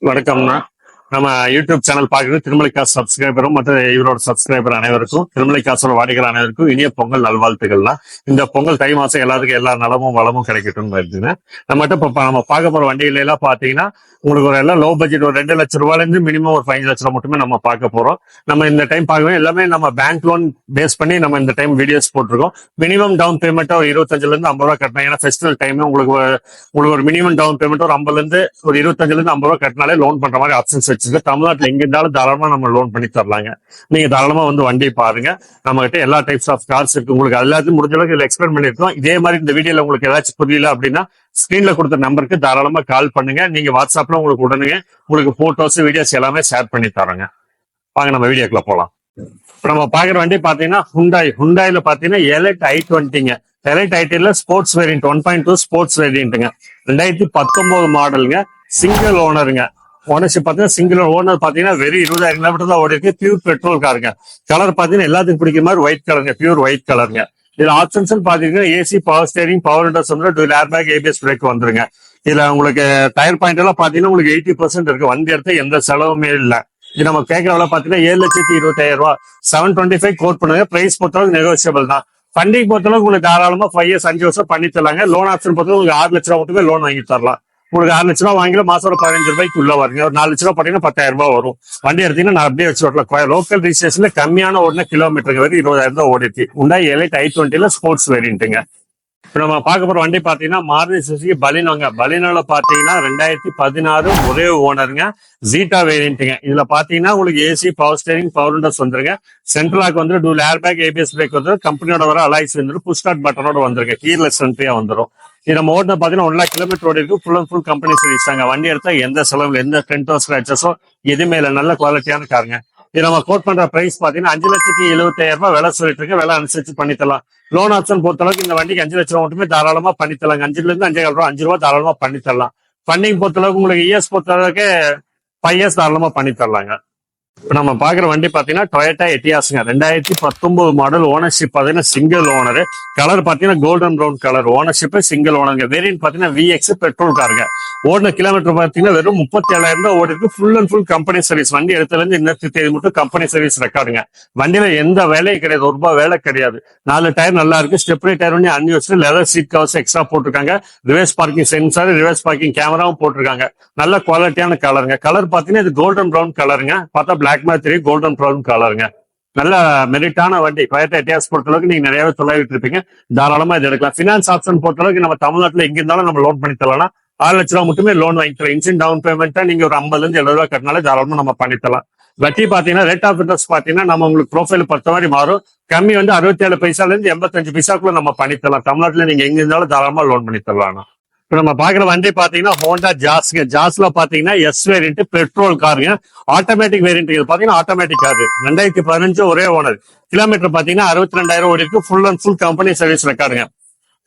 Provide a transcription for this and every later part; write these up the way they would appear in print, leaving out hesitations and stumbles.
வணக்கம்ண்ணா. நம்ம YouTube channel பார்க்குறது திருமலைக்காசு சப்ஸ்கிரைபரும் மற்ற இவரோட சப்ஸ்கிரைபர் அனைவருக்கும் திருமலைக்காசோட வாடிக்கையாளர் அனைவருக்கும் இனிய பொங்கல் நல்வாழ்த்துக்கள்னா. இந்த பொங்கல் தை மாசம் எல்லாத்துக்கும் எல்லா நலமும் வளமும் கிடைக்கட்டும் வருதுன்னு நம்மகிட்ட இப்ப நம்ம பார்க்க போற வண்டியில எல்லாம் பாத்தீங்கன்னா உங்களுக்கு ஒரு எல்லாம் லோ பட்ஜெட் ஒரு 2 லட்சம் ரூபாயில இருந்து மினிமம் ஒரு 5 லட்சம் ரூபாய் மட்டுமே நம்ம பார்க்க போறோம். நம்ம இந்த டைம் பார்க்கவே எல்லாமே நம்ம பேங்க் லோன் பேஸ் பண்ணி நம்ம இந்த டைம் வீடியோஸ் போட்டிருக்கோம். மினிமம் டவுன் பேமெண்ட் ஒரு 25ல இருந்து 50 ரூபா கட்டணும். ஏன்னா ஃபெஸ்டிவல் டைம் உங்களுக்கு ஒரு மினிமம் டவுன் பேமெண்ட் ஒரு 50ல இருந்து ஒரு 25ல இருந்து 50 ரூபா கட்டினாலே லோன் பண்ற மாதிரி ஆப்ஷன்ஸ் வச்சிருக்கு. தமிழ்நாட்டில் எங்க இருந்தாலும் தாராளமா நம்ம லோன் பண்ணி தரலாங்க. நீங்க தாராளமா வந்து வண்டியை பாருங்க. நம்ம கிட்ட எல்லா டைப்ஸ் ஆஃப் கார்ஸ் இருக்கு. உங்களுக்கு எல்லாத்தையும் முடிஞ்ச அளவுக்கு இதுல எக்ஸ்பிளைன் பண்ணிருக்கோம். இதே மாதிரி இந்த வீடியோல உங்களுக்கு ஏதாச்சும் புரியல அப்படின்னா ஸ்கிரீன்ல கொடுத்த நம்பருக்கு தாராளமா கால் பண்ணுங்க. நீங்க வாட்ஸ்அப்ல உங்களுக்கு உடனே உங்களுக்கு போட்டோஸ் வீடியோஸ் எல்லாமே ஷேர் பண்ணி தரோங்க. வாங்க நம்ம வீடியோக்குள்ள போலாம். நம்ம பாக்குற வண்டி பாத்தீங்கன்னா ஹுண்டாயில பாத்தீங்கன்னா எலைட் i20ங்க. எலைட் i20ல ஸ்போர்ட்ஸ் வேரியன்ட் 1.2 ஸ்போர்ட்ஸ் வேரியன்ட்டுங்க. 2019 மாடலுங்க. சிங்கிள் ஓனருங்க. ஓனர்ஷிப் பாத்தீங்கன்னா சிங்கிள் ஓனர் பாத்தீங்கன்னா வெறும் 20,000 கிலோமீட்டர் தான் ஓடி இருக்கு. Pure petrol காருங்க. கலர் பாத்தீங்கன்னா எல்லாத்துக்கும் பிடிக்கிற மாதிரி ஒயிட் கலருங்க. பியூர் ஒயிட் கலருங்க. இதுல ஆப்ஷன்ஸ் பாத்தீங்கன்னா AC, power steering, power windows வந்து dual air bag, ABS brake வந்துருங்க. இதுல உங்களுக்கு டயர் பாயிண்ட் எல்லாம் பாத்தீங்கன்னா உங்களுக்கு 80% இருக்கு. வண்டி எடுத்து எந்த செலவுமே இல்ல. இது நம்ம கேட்கற பாத்தீங்கன்னா 7,25,000 ரூபாய் 725 கோட் பண்ணுங்க. பிரைஸ் பொறுத்தளவுக்கு நெகோசியபிள் தான். ஃபண்டிங் பொறுத்தளவுக்கு உங்களுக்கு தாராளமா 5 இயர்ஸ் 5 வருஷம் பண்ணி தரலாங்க. லோன் ஆப்ஷன் பொறுத்தளவுக்கு உங்களுக்கு 6 லட்ச ரூபாய் மட்டுமே லோன் வாங்கி தரலாம். உங்களுக்கு 6 லட்ச ரூபாய் வாங்கில மாசம் ஒரு 15 ரூபாய்க்கு உள்ள வருங்க. ஒரு 4 லட்ச ரூபாய் பாத்தீங்கன்னா 10,000 ரூபாய் வரும். வண்டி எடுத்தீங்கன்னா நான் அப்படியே வச்சு வரலாம். லோக்கல் ரிஜிஸ்ட்ரேஷன்ல கம்மியான ஓடின கிலோமீட்டருக்கு வரை 20,000 தான் ஓடிச்சு. Hyundai எலைட் i20ல ஸ்போர்ட்ஸ் வேரியன்ட்டுங்க. இப்ப நம்ம பார்க்க போற வண்டி பாத்தீங்கன்னா மாருதி சுசுகி பலினோங்க. பலினோல பாத்தீங்கன்னா 2016 ஒரே ஓனருங்க. ஜீட்டா வேரியன்ட்டுங்க. இதுல பாத்தீங்கன்னா உங்களுக்கு AC, power steering, power windows வந்துருங்க. சென்ட்ரலாக் வந்து dual air bag, ABS break வந்து கம்பெனியோட வர அலாய்ஸ் வந்துடும். புஷ் ஸ்டார்ட் பட்டனோட வந்துருங்க. கீர்லெஸ் என்ட்ரியா வந்துடும். இது நம்ம ஓட்டின பாத்தீங்கன்னா 1 லாக் கிலோமீட்டர் ஓடி இருக்கு. Full and full company service தாங்க. வண்டி எடுத்தா எந்த செலவு எந்த டென்டோ ஸ்கிராச்சஸோ எதுவுமே இல்லை. நல்ல குவாலிட்டியான காருங்க. இது நம்ம கோட் பண்ற பிரைஸ் பாத்தீங்கன்னா 5,75,000 ரூபாய் விலை சொல்லிட்டு இருக்கு. விலை அனுசரிச்சு பண்ணி தரலாம். லோன் ஆப்ஷன் பொறுத்த அளவுக்கு இந்த வண்டிக்கு 5 லட்சம் ரூபாய் மட்டுமே தாராளமா பண்ணி தரலாங்க. 5ல இருந்து 5,500 ரூபாய் 5 ரூபாய் தாராளமா பண்ணி தரலாம். ஃபண்டிங் பொறுத்த அளவுக்கு உங்களுக்கு இயர்ஸ் பொறுத்த அளவுக்கு 5 இயர்ஸ் தாராளமா பண்ணி தரலாங்க. இப்ப நம்ம பாக்குற வண்டி பாத்தீங்கன்னா டொயோட்டா எட்டியாஸ்ங்க. 2019 மாடல். ஓனர்ஷிப் பாத்தீங்கன்னா சிங்கிள் ஓனர். கலர் பாத்தீங்கன்னா golden brown colour. Ownership single ஓனருங்க. வேரியன்ட் பாத்தீங்கன்னா விஎக்ஸ் பெட்ரோல் காருங்க. ஓடின கிலோமீட்டர் பாத்தீங்கன்னா வெறும் 37,000 தான் ஓடி இருக்கு. Full and full company service. வண்டி எடுத்துல இருந்து இன்னத்துக்கு தேதி மட்டும் கம்பெனி சர்வீஸ் ரெக்கார்டுங்க. வண்டியில எந்த வேலையும் கிடையாது. ஒரு ரூபாய் வேலை கிடையாது. 4 டயர் நல்லா இருக்கு. ஸ்டெப்னி டயர் பண்ணி அன்னி வச்சு லெதர் சீட் கவர்ஸ் எக்ஸ்ட்ரா போட்டிருக்காங்க. Reverse parking sensor, reverse parking கேமராவும் போட்டிருக்காங்க. நல்ல குவாலிட்டியான கலருங்க. கலர் பாத்தீங்கன்னா இது கோல்டன் ப்ரௌன் கலருங்க. பார்த்தா பிளாக் மாதிரி தெரியும். கோல்டன் ப்ரௌன் கலருங்க. நல்ல மெரிட்டான வண்டி. டொயோட்டா எட்டியாஸ் பொறுத்தளவுக்கு நீங்க நிறையவே தொலைவிட்டு இருப்பீங்க. தாராளமா இது எடுக்கலாம். பினான்ஸ் ஆப்ஷன் பொறுத்தளவுக்கு நம்ம தமிழ்நாட்டுல எங்க இருந்தாலும் நம்ம லோன் பண்ணி தரலாம். 6 லட்ச ரூபாய் மட்டுமே லோன் வாங்கிக்கலாம். இன்சியன் டவுன் பேமெண்ட்டா நீங்க ஒரு 50ல இருந்து 70 ரூபாய் கட்டினாலே தாராளமா நம்ம பண்ணித்தரலாம். வட்டி பாத்தீங்கன்னா ரேட் ஆஃப் இன்ட்ரெஸ்ட் பாத்தீங்கன்னா நம்ம உங்களுக்கு ப்ரொஃபைல் பொறுத்த மாதிரி மாறும். கம்மி வந்து 67 பைசால இருந்து 85 பைசாக்குள்ள நம்ம பண்ணித்தரலாம். தமிழ்நாட்டுல நீங்க எங்க இருந்தாலும் தாராளமா லோன் பண்ணி தரலாம். இப்ப நம்ம பாக்குற வண்டி பாத்தீங்கன்னா ஹோண்டா ஜாஸ்ங்க. ஜாஸ்ல பாத்தீங்கன்னா எஸ் வேரியன்ட் பெட்ரோல் காருங்க. Automatic variant. இது பாத்தீங்கன்னா ஆட்டோமேட்டிக் காரு. 2015 ஒரே ஓனர். கிலோமீட்டர் பாத்தீங்கன்னா 62,000 ஓடி இருக்கு. Full and full company service ரெக்கார்டுங்க.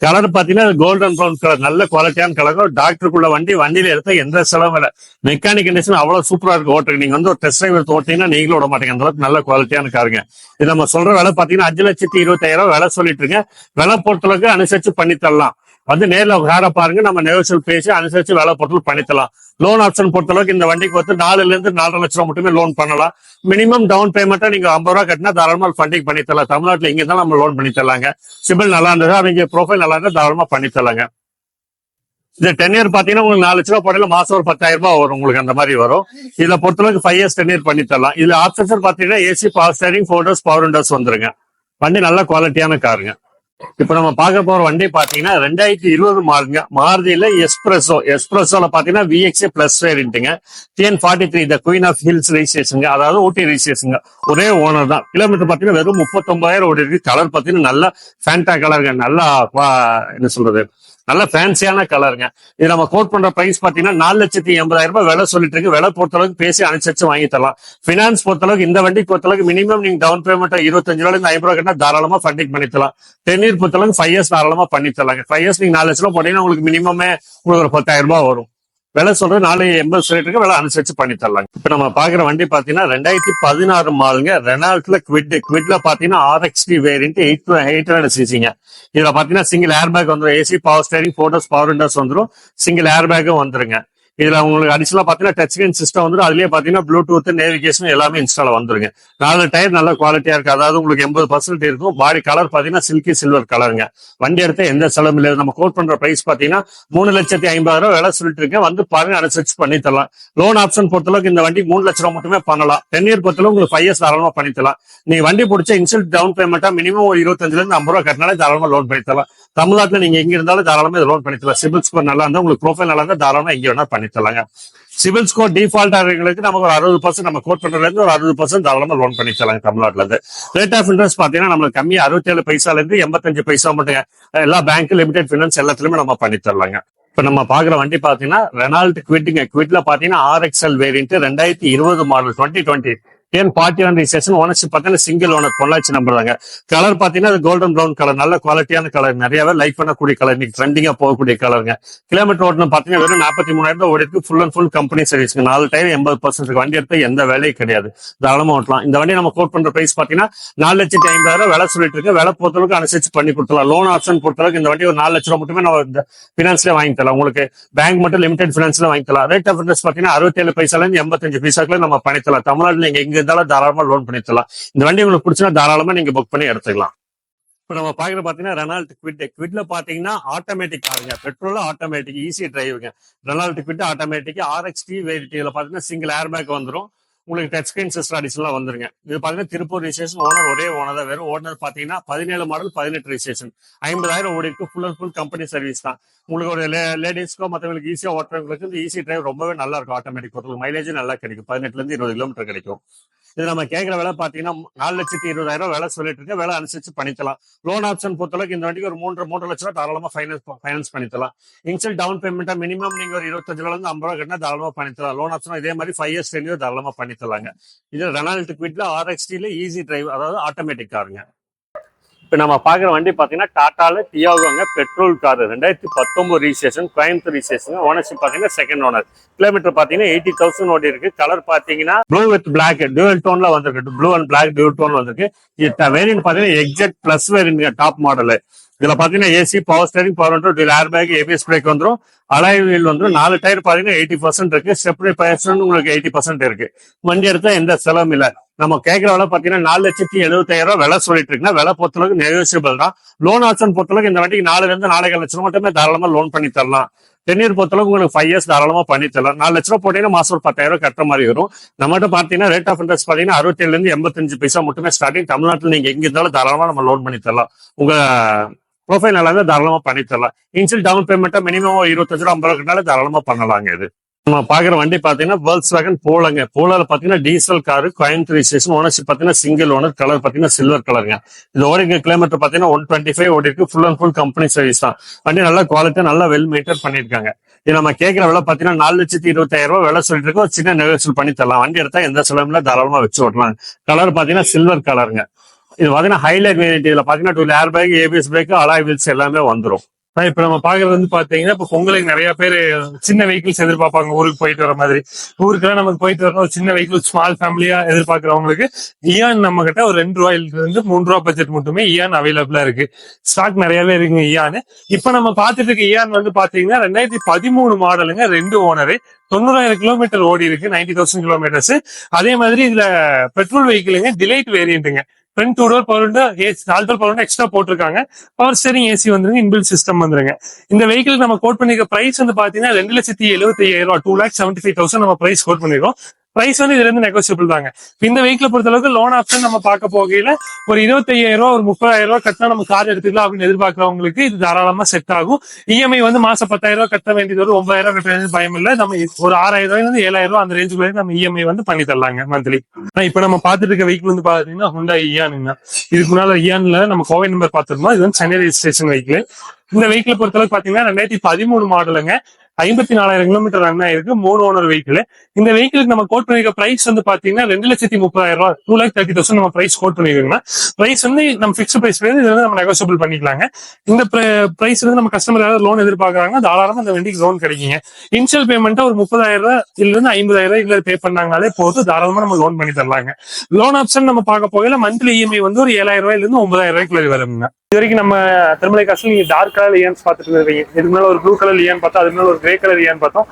கலர் பாத்தீங்கன்னா கோல்டன் ப்ரௌன் கலர். நல்ல குவாலிட்டியான கலர். டாக்டருக்குள்ள வண்டி. வண்டியில எடுத்த எந்த செலவும் இல்லை. மெக்கானிக் கண்டிஷன் அவ்வளவு சூப்பரா இருக்கு. ஓட்டுக்கு நீங்க வந்து ஒரு டெஸ்ட் டிரைவ் எடுத்து ஓட்டீங்கன்னா நீங்களும் விட மாட்டீங்க. அந்த அளவுக்கு நல்ல குவாலிட்டியான காருங்க. இது நம்ம சொல்ற விலை பாத்தீங்கன்னா 5,25,000 விலை சொல்லிட்டு இருங்க. விலை பொறுத்தளவுக்கு அனுசரிச்சு பண்ணி தரலாம். வந்து நேரில் காரை பாருங்க. நம்ம நெகோசியல் பேசி அனுசரிச்சு வேலை பொருட்கள் பண்ணித்தலாம். லோன் ஆப்ஷன் பொறுத்தளவுக்கு இந்த வண்டிக்கு வந்து 4ல இருந்து 4.5 லட்சம் ரூபாய் மட்டுமே லோன் பண்ணலாம். மினிமம் டவுன் பேமெண்ட்டா நீங்க 50 ரூபாய் கட்டினா தாராளமா ஃபண்டிங் பண்ணி தரலாம். தமிழ்நாட்டுல எங்க இருந்தாலும் நம்ம லோன் பண்ணி தரலாங்க. சிபில் நல்லா இருந்தது, அவங்க ப்ரொஃபைல் நல்லா இருந்தா தாராளமா பண்ணி தரலாங்க. இந்த 10 இயர் பாத்தீங்கன்னா உங்களுக்கு 4 லட்ச ரூபாய் போடையில மாசம் ஒரு 10,000 ரூபாய் வரும். உங்களுக்கு அந்த மாதிரி வரும். இதுல பொறுத்தளவுக்கு 5 இயர்ஸ் 10 இயர் பண்ணி தரலாம். இதுல ஆப்ஷன் பாத்தீங்கன்னா AC, power steering, four doors, power windows வந்துருங்க. வண்டி நல்ல குவாலிட்டியான காருங்க. இப்ப நம்ம பார்க்க போற வண்டி பாத்தீங்கன்னா 2020 மாடலுங்க. மாருதியில எஸ்பிரஸோல பாத்தீங்கன்னா விஎக்ஸ் பிளஸ் வேரியன்ட்டுங்க. TN43 the queen of hills ரெஜிஸ்ட்ரேஷனுங்க. அதாவது ஊட்டி ரெஜிஸ்ட்ரேஷனுங்க. ஒரே ஓனர் தான். கிலோமீட்டர் பாத்தீங்கன்னா வெறும் 39,000 ஓடி இருக்கு. கலர் பாத்தீங்கன்னா நல்ல ஃபேண்டா கலருங்க. நல்லா என்ன சொல்றது, நல்ல ஃபேன்சியான கலருங்க. இது நம்ம கோட் பண்ற பிரைஸ் பாத்தீங்கன்னா 4,80,000 ரூபாய் விலை சொல்லிட்டு இருக்கு. விலை பொறுத்தளவுக்கு பேசி அனுசரிச்சு வாங்கி தரலாம். பினான்ஸ் பொறுத்தளவுக்கு இந்த வண்டி பொறுத்தளவுக்கு மினிமம் நீங்க டவுன் பேமெண்ட் 25 ரூபாய் 50 ரூபாய் கட்டினா தாராளமா ஃபண்டிங் பண்ணி தரலாம். 10 இயர் பொறுத்தளவுக்கு 5 இயர்ஸ் தாராளமா பண்ணி தரலாங்க. 5 இயர்ஸ் நீங்க 4 லட்ச ரூபாய் போட்டீங்கன்னா உங்களுக்கு மினிமமே உங்களுக்கு ஒரு 10,000 ரூபாய் வரும். விலை சொல்றது 4,80 சொல்லிட்டு இருக்கு. விலை அனுசரிச்சு பண்ணி தரலாங்க. இப்ப நம்ம பாக்குற வண்டி பாத்தீங்கன்னா 2016 மாடலுங்க. ரெனால்ட்ல குவிட்ல பாத்தீங்கன்னா RXT வேரியன்ட் 800 சிசிங்க. இதுல பாத்தீங்கன்னா சிங்கிள் ஏர் பேக் வந்துடும். AC, power steering, four doors, power windows வந்துடும். சிங்கிள் ஏர் பேக்கும் வந்துருங்க. இதுல உங்களுக்கு அடிஷனலா பாத்தீங்கன்னா டச் ஸ்கிரீன் சிஸ்டம் வந்து அதுலயே பாத்தீங்கன்னா ப்ளூடூத் நேவிகேஷன் எல்லாமே இன்ஸ்டால் வந்துருங்க. 4 டயர் நல்ல குவாலிட்டியா இருக்கு. அதாவது உங்களுக்கு 80% இருக்கும். பாடி கலர் பாத்தீங்கன்னா சில்கி சில்வர் கலருங்க. வண்டி எடுத்த எந்த செலவும் இல்லை. நம்ம கோட் பண்ற பிரைஸ் பாத்தீங்கன்னா 3,50,000 விலை சொல்லிட்டு இருக்கேன். வந்து பாருங்க, அனுசரிச்சு பண்ணி தரலாம். லோன் ஆப்ஷன் பொறுத்தளவுக்கு இந்த வண்டி 3 லட்சம் ரூபாய் மட்டுமே பண்ணலாம். 10 இயர் பொறுத்தளவு உங்களுக்கு 5 இயர்ஸ் தாராளமா பண்ணி தரலாம். நீங்க வண்டி பிடிச்ச இன்சென்ட் டவுன் பேமெண்டா மினிமம் ஒரு 25 இருந்து 50 ரூபாய் கட்டினாலே தாராளமா லோன் பண்ணி தரலாம். தமிழ்நாட்டுல நீங்க எங்க இருந்தாலும் தாராளமா லோன் பண்ணி தரலாம். சிபில் ஸ்கோர் நல்லா இருந்தா, உங்களுக்கு ப்ரொஃபைல் நல்லா இருந்தா தாராளமா எங்க வேணா பண்ணி தரலாங்க. சிவில் ஸ்கோர் டிஃபால்ட் ஆகிறவங்களுக்கு நமக்கு ஒரு 60% நம்ம கோட் பண்றதுல இருந்து ஒரு 60% தாராளமா லோன் பண்ணி தரலாம். தமிழ்நாட்டுல இருந்து ரேட் ஆஃப் இன்ட்ரெஸ்ட் பாத்தீங்கன்னா நம்மளுக்கு கம்மி 67 பைசால இருந்து 85 பைசா மட்டும் எல்லா பேங்க் லிமிடெட் பினான்ஸ் எல்லாத்துலயுமே நம்ம பண்ணி தரலாங்க. இப்ப நம்ம பாக்குற வண்டி பாத்தீங்கன்னா ரெனால்ட் குவிட்டுங்க. குவிட்ல பாத்தீங்கன்னா RXL variant 2020 model 2020 41 registration. Ownership பாத்தீங்கன்னா சிங்கிள் ஓனர், பொள்ளாச்சி நம்பர் தாங்க. கலர் பாத்தீங்கன்னா கோல்டன் ப்ரௌன் கலர், நல்ல குவாலிட்டியான கலர், நிறையவே லைக் பண்ணக்கூடிய கலர், இன்னைக்கு ட்ரெண்டிங்கா போகக்கூடிய கலருங்க. கிலோமீட்டர் ஓட்டணும் பாத்தீங்கன்னா வெறும் 43,000 ஓடி இருக்கு. ஃபுல் அண்ட் ஃபுல் கம்பெனி சர்வீஸ்ங்க. 4 டயர் 80% வண்டி எடுத்து எந்த வேலையும் கிடையாது, தாராளமா ஓட்டலாம். இந்த வண்டி நம்ம கோட் பண்ற பிரைஸ் பாத்தீங்கன்னா 4,50,000 விலை சொல்லிட்டு இருக்கு. விலை பொறுத்தளவுக்கு அனுசரிச்சு பண்ணி கொடுத்துலாம். லோன் ஆப்ஷன் பொறுத்தளவுக்கு இந்த வண்டி ஒரு 4 லட்சம் ரூபாய் மட்டுமே நம்ம பினான்ஸ்ல வாங்கி தரலாம். உங்களுக்கு பேங்க் மட்டும் லிமிடெட் பினான்ஸ்ல வாங்கி தரலாம். ரேட் ஆஃப் இன்ட்ரெஸ்ட் பாத்தீங்கன்னா 67 பைசால இருந்து 85 பைசாக்குள்ள நம்ம பண்ணித்தரலாம். தமிழ்நாட்டில் நீங்க எங்க இருந்தாலும் தாராளமா லோன் பண்ணித்தரலாம். இந்த வண்டி உங்களுக்கு பிடிச்சா தாராளமா நீங்க புக் பண்ணி எடுத்துக்கலாம். இப்ப நம்ம பாக்குற பாத்தீங்கன்னா ரெனால்ட் குவிட். குவிட்ல பாத்தீங்கன்னா ஆட்டோமேட்டிக் காருங்க. பெட்ரோல் ஆட்டோமேட்டிக், ஈஸி டிரைவுங்க. ரெனால்ட் குவிட் ஆட்டோமேட்டிக் RXT வேரியன்ட்ல பாத்தீங்கன்னா சிங்கிள் ஏர் பேக் வந்துரும். உங்களுக்கு டச் ஸ்கிரீன் சிஸ்டம் அடிஷனலா வந்துருங்க. இது பாத்தீங்கன்னா திருப்பூர் ரிஜிஸ்ட்ரேஷன். ஓனர் ஒரே ஓனர் தான். வெறும் ஓனர் பாத்தீங்கன்னா 17 மாடல் 18 ரிஜிஸ்ட்ரேஷன். 50,000 ஓடி இருக்கு. Full and full company service தான். உங்களுக்கு ஒரு லேடிஸ்க்கோ மற்றவங்களுக்கு ஈஸியா ஓட்டுறவங்களுக்கு இந்த ஈஸி டிரைவ் ரொம்பவே நல்லா இருக்கும். ஆட்டோமேட்டிக் பொறுத்தவரை மைலேஜ் நல்லா கிடைக்கும். 18 இருந்து 20 கிலோமீட்டர் கிடைக்கும். இது நம்ம கேட்கிற விலை பாத்தீங்கன்னா 4,20,000 விலை சொல்லிட்டு இருக்கு. விலை அனுசரிச்சு பண்ணித்தலாம். லோன் ஆப்ஷன் பொறுத்தளவுக்கு இந்த வண்டிக்கு ஒரு 3 லட்சம் ரூபாய் தாராளமா ஃபைனான்ஸ் பண்ணித்தலாம். இன்ஷியல் டவுன் பேமெண்டா மினிமம் நீங்க ஒரு 25 ரூபாய் 50 ரூபாய் கட்டினா தாராளமா பண்ணித்தலாம். லோன் ஆப்ஷன் இதே மாதிரி 5 இயர்ஸ் 10 இயர் தாராளமா பண்ணித்தலாங்க. இது ரெனால்ட் குவிட்ல RXT ஈஸி டிரைவ், அதாவது ஆட்டோமேட்டிக் காருங்க. இப்ப நம்ம பாக்குற வண்டி பாத்தீங்கன்னா டாட்டால டியாகோங்க. Petrol car 2019 registration, Coimbatore registration. Ownership பாத்தீங்கன்னா செகண்ட் ஓனர். கிலோமீட்டர் பாத்தீங்கன்னா 80,000 ஓடி இருக்கு. கலர் பாத்தீங்கன்னா ப்ளூ வித் பிளாக் டியூவல் டோன்ல வந்திருக்கு. Blue and black dual tone வந்திருக்கு. வேரியன்ட் பாத்தீங்கன்னா XZ plus variant, top model. இதுல பாத்தீங்கன்னா AC, power steering, power window, air bag, ABS brake வந்துரும். அலாய் வீல் வந்துரும். 4 டயர் பாத்தீங்கன்னா 80% இருக்கு. ஸ்டெப்னி பர்சன்ட் உங்களுக்கு 80% இருக்கு. வண்டி எடுத்தா எந்த செலவும் இல்ல. நம்ம கேட்கிற விலை பாத்தீங்கன்னா 4,75,000 விலை சொல்லிட்டு இருக்குன்னா விலை பொறுத்தளவுக்கு நெகோசியபிள் தான். லோன் ஆப்ஷன் பொறுத்தளவுக்கு இந்த வண்டிக்கு 4 இருந்து 4,5 லட்சம் மட்டுமே தாராளமா லோன் பண்ணி தரலாம். 10 இயர் பொறுத்தளவுக்கு உங்களுக்கு 5 இயர்ஸ் தாராளமா பண்ணி தரலாம். 4 லட்ச ரூபாய் போட்டீங்கன்னா மாசம் ஒரு 10,000 கட்டுற மாதிரி வரும். நம்மகிட்ட பாத்தீங்கன்னா ரேட் ஆஃப் இன்ட்ரெஸ்ட் பாத்தீங்கன்னா 67 இருந்து 85 பைசா மட்டுமே ஸ்டார்டிங். தமிழ்நாட்டில் நீங்க எங்க இருந்தாலும் தாராளமா நம்ம லோன் பண்ணி தரலாம். உங்க ப்ரொஃபைல் நல்லா இருந்தா தாராளமா பண்ணி தரலாம். இன்ஷியல் டவுன் பேமெண்ட்டா மினிமம் 25 ரூபாய் 50 ரூபாய் கட்டினாலே தாராளமா பண்ணலாங்க. இது நம்ம பாக்குற வண்டி பாத்தீங்கன்னா Volkswagen போலோங்க. போலோல பாத்தீங்கன்னா diesel car, Coimbatore registration. Ownership பாத்தீங்கன்னா சிங்கிள் ஓனர். கலர் பாத்தீங்கன்னா சில்வர் கலருங்க. இது ஓடிங்க கிலோமீட்டர் பாத்தீங்கன்னா 125 ஓடி இருக்கு. Full and full company service தான். வண்டி நல்லா குவாலிட்டியா நல்லா வெல் மெயின்டைன் பண்ணிருக்காங்க. இது நம்ம கேட்கிற விலை பாத்தீங்கன்னா 4,20,000 விலை சொல்லிட்டு இருக்கோம். சின்ன நெகோசியேட் பண்ணி தரலாம். வண்டி எடுத்தா எந்த செலவுல தாராளமா வச்சு ஓட்டலாம். கலர் பாத்தீங்கன்னா சில்வர் கலருங்க. இது பாத்தீங்கன்னா ஹைலைட் வேரியன்ட். இதுல பாத்தீங்கன்னா 2 ஏர் bag, ABS break, alloy wheels எல்லாமே வந்துரும். இப்ப நம்ம பாக்குறது வந்து பாத்தீங்கன்னா இப்ப பொங்கலுக்கு நிறைய பேர் சின்ன வெஹிக்கிள்ஸ் எதிர்பார்ப்பாங்க. ஊருக்கு போயிட்டு வர மாதிரி, ஊருக்குலாம் நமக்கு போயிட்டு வரணும். ஒரு சின்ன வெஹிக்கிள் ஸ்மால் ஃபேமிலியா எதிர்பார்க்கறவங்களுக்கு இயான் நம்ம கிட்ட ஒரு 2 ரூபாயில இருந்து 3 ரூபாய் பட்ஜெட் மட்டுமே இயான் அவைலபிளா இருக்கு. ஸ்டாக் நிறையவே இருக்குங்க இயான். இப்ப நம்ம பாத்துட்டு இருக்க இயான் வந்து பாத்தீங்கன்னா 2013 மாடலுங்க. 2 ஓனரு, 90,000 கிலோமீட்டர் ஓடி இருக்கு. 90,000 கிலோமீட்டர்ஸ். அதே மாதிரி இதுல பெட்ரோல் வெஹிக்கிளுங்க. டிலைட் வேரியன்ட்டுங்க. Front 2 door power window, 4 door power window extra போட்டிருக்காங்க. பவர் ஸ்டேரிங், ஏசி வந்துருங்க. இன்பில்ட் சிஸ்டம் வந்துருங்க. இந்த வெஹிக்கிள் நம்ம கோட் பண்ணிருக்க பிரைஸ் வந்து பாத்தீங்கன்னா 2,75,000, 2,75,000 நம்ம பிரைஸ் கோட் பண்ணிருக்கோம். பிரைஸ் வந்து இதுல இருந்து நெகோசியபிள் தாங்க. இந்த வெஹிக்கிள் பொறுத்த அளவுக்கு லோன் ஆப்ஷன் நம்ம பார்க்க போகையில ஒரு 25,000 ஒரு 30,000 கட்டினா நம்ம கார் எடுத்துக்கலாம் அப்படின்னு எதிர்பார்க்கறவங்களுக்கு இது தாராளமா செட் ஆகும். இஎம்ஐ வந்து மாசம் 10,000 கட்ட வேண்டியது ஒரு 9,000 கட்ட வேண்டியது பயம் இல்லை. நம்ம ஒரு 6,000 இருந்து 7,000 அந்த ரேஞ்சுக்குள்ள நம்ம இஎம்ஐ வந்து பண்ணி தரலாங்க மந்த்லி. இப்ப நம்ம பாத்துட்டு இருக்க வெஹிக்கிள் வந்து பாத்தீங்கன்னா Hyundai Ion. இதுக்கு முன்னால இயான்ல நம்ம கோவை நம்பர் பாத்துருந்தோம். இது வந்து சென்னை ரெஜிஸ்ட்ரேஷன் வெஹிக்கிள். இந்த வெஹிக்கிள் பொறுத்த அளவுக்கு பாத்தீங்கன்னா 2013 மாடலுங்க. 54,000 கிலோமீட்டர் ரன் ஆயிருக்கு. 3 ஓனர் வெஹிக்கிள். இந்த வெஹிக்கிளுக்கு நம்ம கோட் பண்ணிருக்க பிரைஸ் வந்து பாத்தீங்கன்னா 2,30,000, 2,30,000 நம்ம பிரைஸ் கோட் பண்ணிருக்கோம்னா பிரைஸ் வந்து நம்ம பிக்ஸ் பிரைஸ் இது வந்து நம்ம நெகோசியபிள் பண்ணிக்கலாங்க. இந்த பிரைஸ் வந்து நம்ம கஸ்டமர் யாராவது லோன் எதிர்பார்க்கறாங்க தாராளமா இந்த வண்டிக்கு லோன் கிடைக்குங்க. இனிஷியல் பேமெண்ட்டா ஒரு 30,000 இல்ல இருந்து 50,000 இல்ல பே பண்ணாங்களே போது தாராளமா நம்ம லோன் பண்ணி தரலாங்க. லோன் ஆப்ஷன் நம்ம பார்க்க போகல மந்த்லி இஎம்ஐ வந்து ஒரு 7,000 இருந்து 9,000 வருங்க. இது வரைக்கும் நம்ம திருமலை காசுல நீங்க டார்க் கலர் இயான்ஸ் பாத்துட்டு இருக்கீங்க. இதுக்கு மேல ஒரு ப்ளூ கலர் இயான் பார்த்தோம், அதுக்கு மேல ஒரு கிரே கலர் இயான் பார்த்தோம்.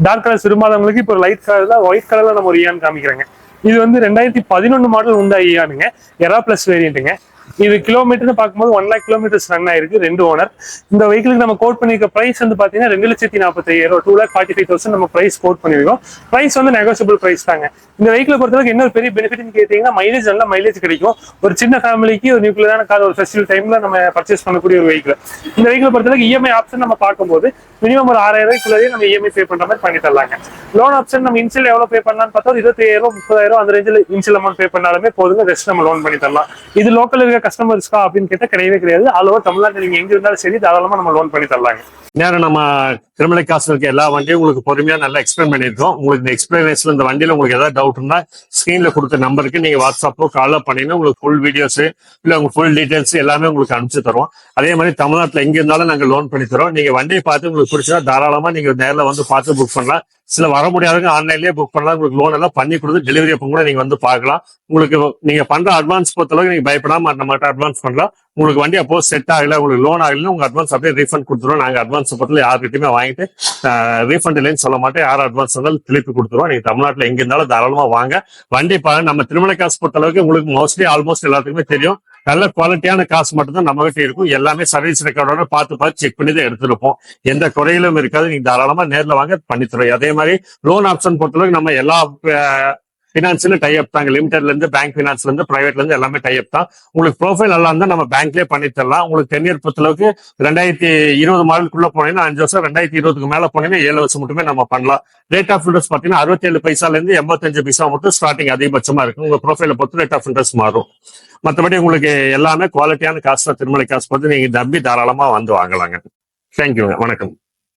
டார்க் கலர்ஸ் விரும்பாதவங்களுக்கு இப்போ லைட் கலர்ல ஒயிட் கலர்ல நம்ம ஒரு இயான் காமிக்கிறேங்க. இது வந்து 2011 மாடல் உண்டா இயானுங்க, எரா பிளஸ் வேரியன்ட்டுங்க. இது கிலோமீட்டர்னு பார்க்கும்போது 1 lakh kilometers ரன் ஆயிருக்கு, 2 ஓனர். இந்த வெஹிக்கிளுக்கு நம்ம கோட் பண்ணிருக்க பிரைஸ் வந்து பாத்தீங்கன்னா 2,45,000, 2,45,000 நம்ம பிரைஸ் கோட் பண்ணிருக்கோம். பிரைஸ் வந்து நெகோசியபிள் பிரைஸ் தாங்க. இந்த வெஹிக்கிள் பொறுத்தவரைக்கும் என்ன ஒரு பெரிய பெனிஃபிட்னு கேட்டீங்கன்னா, மைலேஜ் நல்ல மைலேஜ் கிடைக்கும். ஒரு சின்ன ஃபேமிலிக்கு ஒரு நியூக்ளியரான கார் ஒரு ஃபெஸ்டிவல் டைம்ல நம்ம பர்ச்சேஸ் பண்ணக்கூடிய ஒரு வெஹிக்கிள். இந்த வெஹிக்கிள் பொறுத்தவரைக்கும் இஎம்ஐ ஆப்ஷன் நம்ம பார்க்கும்போது மினிமம் ஒரு 6,000 நம்ம இஎம்ஐ பே பண்ற மாதிரி பண்ணி தரலாங்க. லோன் ஆப்ஷன் நம்ம இன்சியல் எவ்வளவு பே பண்ணலாம்னு பார்த்தா 25,000 30,000 அந்த ரேஞ்சில் இன்சியல் அமௌண்ட் பே பண்ணாலுமே போதுங்க, ரெஸ்ட் நம்ம லோன் பண்ணி தரலாம். இது லோக்கல் இருக்க கஸ்டமர்ஸ்க்கா அப்படின்னு கேட்டா கிடையவே கிடையாது. ஆல் ஓவர் தமிழ்நாட்டில் நீங்க எங்க இருந்தாலும் சரி தாராளமா நம்ம லோன் பண்ணி தரலாங்க. நேரம் நம்ம திருமலை காசு இருக்க எல்லா வண்டியும் உங்களுக்கு பொறுமையா நல்லா எக்ஸ்பிளைன் பண்ணிருக்கோம். உங்களுக்கு இந்த எக்ஸ்பிளனேஷன்ல இந்த வண்டியில உங்களுக்கு ஏதாவது டவுட் இருந்தா ஸ்கிரீன்ல கொடுத்த நம்பருக்கு நீங்க வாட்ஸ்அப்போ காலோ பண்ணீங்கன்னா உங்களுக்கு ஃபுல் வீடியோஸ் இல்ல உங்க ஃபுல் டீடைல்ஸ் எல்லாமே உங்களுக்கு அனுப்பிச்சு தருவோம். அதே மாதிரி தமிழ்நாட்டுல எங்க இருந்தாலும் நாங்க லோன் பண்ணி தரோம். நீங்க வண்டியை பார்த்து உங்களுக்கு பிடிச்சா தாராளமா நீங்க நேரில் வந்து பார்த்து புக் பண்ணலாம். சில வர முடியாதவங்க ஆன்லைன்லயே புக் பண்ணலாம். உங்களுக்கு லோன் எல்லாம் பண்ணி கொடுத்து டெலிவரி அப்போ கூட நீங்க வந்து பார்க்கலாம். உங்களுக்கு நீங்க பண்ற அட்வான்ஸ் பொறுத்தளவுக்கு நீங்க பயப்படாம நம்மகிட்ட அட்வான்ஸ் பண்ணலாம். உங்களுக்கு வண்டி அப்போ செட் ஆகல, உங்களுக்கு லோன் ஆகல, உங்க அட்வான்ஸ் அப்படியே ரீஃபண்ட் கொடுத்துருவோம். நாங்க அட்வான்ஸ் பத்தில யாருக்கிட்டையுமே வாங்கிட்டு ரீஃபண்ட் இல்லைன்னு சொல்ல மாட்டேன். யார் அட்வான்ஸ் இருந்தாலும் திருப்பி கொடுத்துருவோம். நீங்க தமிழ்நாட்டுல எங்க இருந்தாலும் தாராளமா வாங்க. வண்டி நம்ம திருமலை காசு பொறுத்த அளவுக்கு உங்களுக்கு மோஸ்ட்லி ஆல்மோஸ்ட் எல்லாத்துக்குமே தெரியும். நல்ல குவாலிட்டியான காசு மட்டும் தான் நம்ம கிட்ட இருக்கும். எல்லாமே சர்வீஸ் ரெக்கார்டோட பார்த்து செக் பண்ணி தான் எடுத்திருப்போம். எந்த குறையிலும் இருக்காது. நீங்க தாராளமா நேரில் வாங்க பண்ணித்தரோம். அதே மாதிரி லோன் ஆப்ஷன் பொறுத்தளவுக்கு நம்ம எல்லா பினான்ஸ்ல டைப் தாங்க. லிமிடெட்ல இருந்து பேங்க் பினான்ஸ்ல இருந்து பிரைவேட்ல இருந்து எல்லாமே டைப் தான். உங்களுக்கு ப்ரொஃபைல் நல்லா இருந்தா நம்ம பேங்க்லயே பண்ணி தரலாம். உங்களுக்கு 10 இயர் பொறுத்தளவுக்கு 2020 மாடலுக்குள்ள போனீங்கன்னா 5 வருஷம், 2020க்கு மேல போனீங்கன்னா 7 வருஷம் மட்டுமே நம்ம பண்ணலாம். ரேட் ஆஃப் இன்ட்ரெஸ்ட் பாத்தீங்கன்னா 67 பைசால இருந்து 85 பைசா மட்டும் ஸ்டார்டிங் அதிகபட்சமா இருக்கு. உங்க ப்ரொஃபைல பொறுத்து ரேட் ஆஃப் இன்ட்ரெஸ்ட் மாறும். மற்றபடி உங்களுக்கு எல்லாமே குவாலிட்டியான காசு திருமலை காசு பார்த்து நீங்க நம்பி தாராளமா வந்து வாங்கலாங்க. தேங்க்யூங்க, வணக்கம்.